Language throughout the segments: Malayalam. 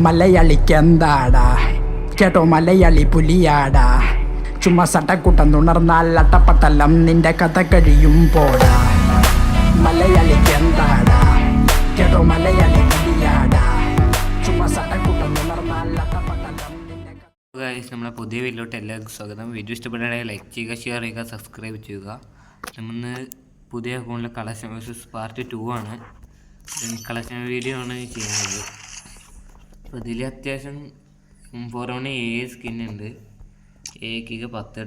മലയാളിക്ക് എന്താടാ കേട്ടോ, മലയാളി പുലിയാടാ. ചുമ്മാ സട്ടക്കുട്ടം തുണർന്നാൽ അട്ടപ്പട്ടലം നിന്റെ കഥ കഴിയും പോടാ. മലയാളിക്ക് എന്താടാ കേട്ടോ, മലയാളി പുലിയാടാ. ചുമ്മാ സട്ടക്കുട്ടം തുണർന്നാൽ അട്ടപ്പട്ടലം നിന്റെ ഗൈസ്, നമ്മളെ പുതിയ വീഡിയോയിലോട്ട് എല്ലാവർക്കും സ്വാഗതം. വീഡിയോ ഇഷ്ടപ്പെടുകയാണെങ്കിൽ ലൈക്ക് ചെയ്യുക, ഷെയർ ചെയ്യുക, സബ്സ്ക്രൈബ് ചെയ്യുക. നമ്മൾ പുതിയ അക്കൗണ്ടിലെ കളക്ഷൻ വേഴ്സസ് പാർട്ട് 2 ആണ്. കളക്ഷൻ വീഡിയോ ആണ് ചെയ്യുന്നത്. അപ്പോൾ ഇതിൽ അത്യാവശ്യം ഫോറോണ് 7 സ്കിന്നുണ്ട്. എക്ക് 10,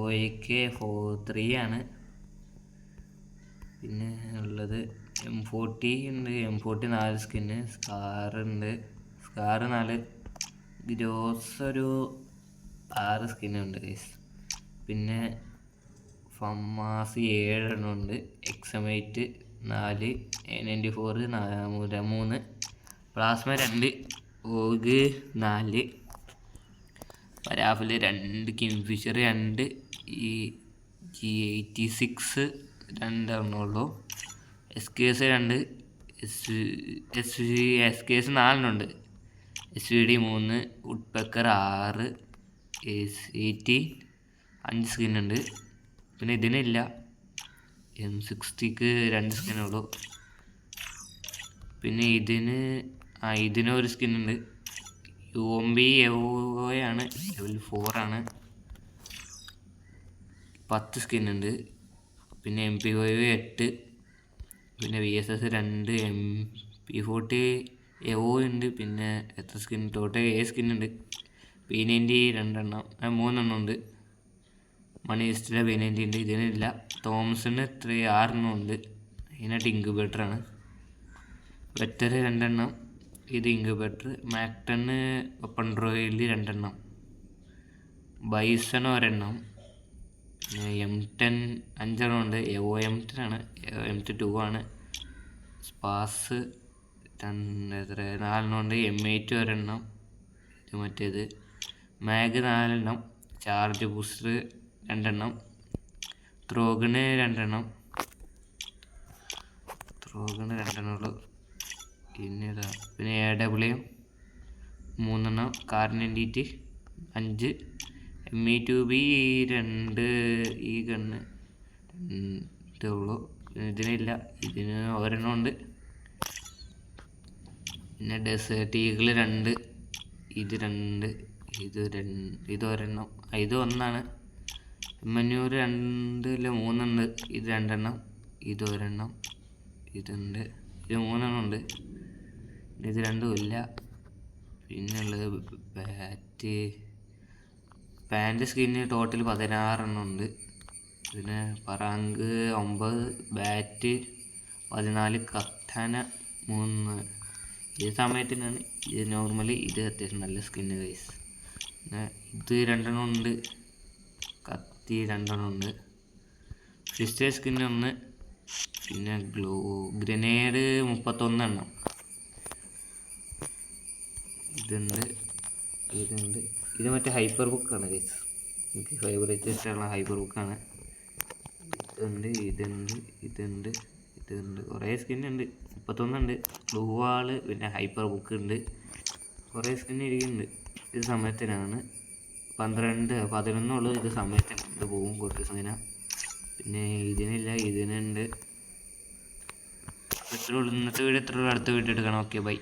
ഒക്ക് 3 ആണ്. പിന്നെ ഉള്ളത് M40 ഉണ്ട്. M40 4 skin. സ്കാർ ഉണ്ട്. സ്കാർ 4. ഗ്രോസ് ഒരു 6 സ്കിന്നുണ്ട് ഗൈസ്. പിന്നെ ഫമാസി 7 എണ്ണം ഉണ്ട്. എക്സമൈറ്റ് 4, A94 3, പ്ലാസ്മ 2, ഓഗ് 4, പരാഫിൽ 2, കിങ്ഫിഷർ 2, ഈ G86 2 SKS 2, SKS 4 ഉണ്ട്. SVD 3, woodpecker 6, AT 5 സ്കിന്നുണ്ട്. പിന്നെ ഇതിനില്ല. M60ക്ക് 2 സ്കിന്നുള്ളൂ. പിന്നെ ഇതിനൊരു സ്കിന്നുണ്ട്. UMB ആണ്, ലെവൽ 4 ആണ്. 10 സ്കിന്നുണ്ട്. പിന്നെ MP5 8, പിന്നെ VSS 2, MP40 ഉണ്ട്. പിന്നെ എത്ര സ്കിൻ ടോട്ടൽ 7 സ്കിന്നുണ്ട്. P90 2 എണ്ണം 3 എണ്ണം ഉണ്ട്. മണി ലിസ്റ്റിലെ P90 ഉണ്ട്. ഇതിനില്ല. തോംസണ് 6 എണ്ണം ഉണ്ട്. ഇതിനായിട്ട് ഇൻക്യുബേറ്ററാണ്. വെറ്റർ 2 എണ്ണം. ഇത് ഇൻക്യുബേറ്റർ. മാക്ടണ് വെപ്പൺ ഡ്രോയിൽ 2 എണ്ണം. ബൈസൺ 1 എണ്ണം. M10 5 എണ്ണം ഉണ്ട്. M10 ആണ്. M2 ആണ്. സ്പാസ് 4 എണ്ണം ഉണ്ട്. M8 1 എണ്ണം. ഇത് മറ്റേത് മാഗ് 4 എണ്ണം. ചാർജ് ബൂസ്റ്റർ 2 എണ്ണം. ത്രോഗണ് 2 എണ്ണം. ഉള്ളൂ. പിന്നെ AW 3 എണ്ണം. കാർനെൻഡിറ്റ് 5, ME2B 2. ഈ ഗണ്ണ് ഇതേ ഉള്ളൂ. ഇതിനില്ല. ഇതിന് ഒരെണ്ണം ഉണ്ട്. പിന്നെ ഡെസേർട്ട് ഈഗിൾ 2, ഇത് 2, ഇത് ഒരെണ്ണം. ഇത് 1 ആണ്. മഞ്ഞൂർ 2 3 ഉണ്ട്. ഇത് 2 എണ്ണം. ഇത് ഒരെണ്ണം. ഇതുണ്ട്. ഇത് 3 എണ്ണം ഉണ്ട്. ഇത് 2 ഇല്ല. പിന്നുള്ളത് പാൻറ് സ്കിന്ന് ടോട്ടൽ 16 എണ്ണം ഉണ്ട്. പിന്നെ പറാങ്ക് 9, ബാറ്റ് 14, കത്താന 3. ഇത് സമയത്തിനാണ്. ഇത് നോർമലി ഇത് അത്യാവശ്യം നല്ല സ്കിന്ന് ഗൈസ്. പിന്നെ ഇത് 2 എണ്ണം ഉണ്ട്. കത്തി 2 എണ്ണം ഉണ്ട്. Sister skin 1. പിന്നെ ഗ്രനേഡ് 31 എണ്ണം. ഇതുണ്ട്. ഇത് മറ്റേ ഹൈപ്പർ ബുക്കാണ് ഗൈസ്. എനിക്ക് ഫേവറേറ്റ് ഇഷ്ടമുള്ള ഹൈപ്പർ ബുക്കാണ്. ഇതുണ്ട്. കുറേ സ്കിന്നുണ്ട്. 31 ഉണ്ട്. ബ്ലൂ വാള്, പിന്നെ ഹൈപ്പർ ബുക്ക് ഉണ്ട്. കുറേ സ്കിന്ന് ഇരിക്കുന്നുണ്ട്. ഇത് സമയത്തിനാണ്. 12, 11 ഉള്ളൂ. ഇത് സമയത്തിന് ഇത് പോകും കുറച്ച് സമയം. പിന്നെ ഇതിനില്ല. ഇതിനുണ്ട്. ഇന്നത്തെ വീഡിയോ ഇത്ര അടുത്ത വീഡിയോ എടുക്കണം. Okay, by.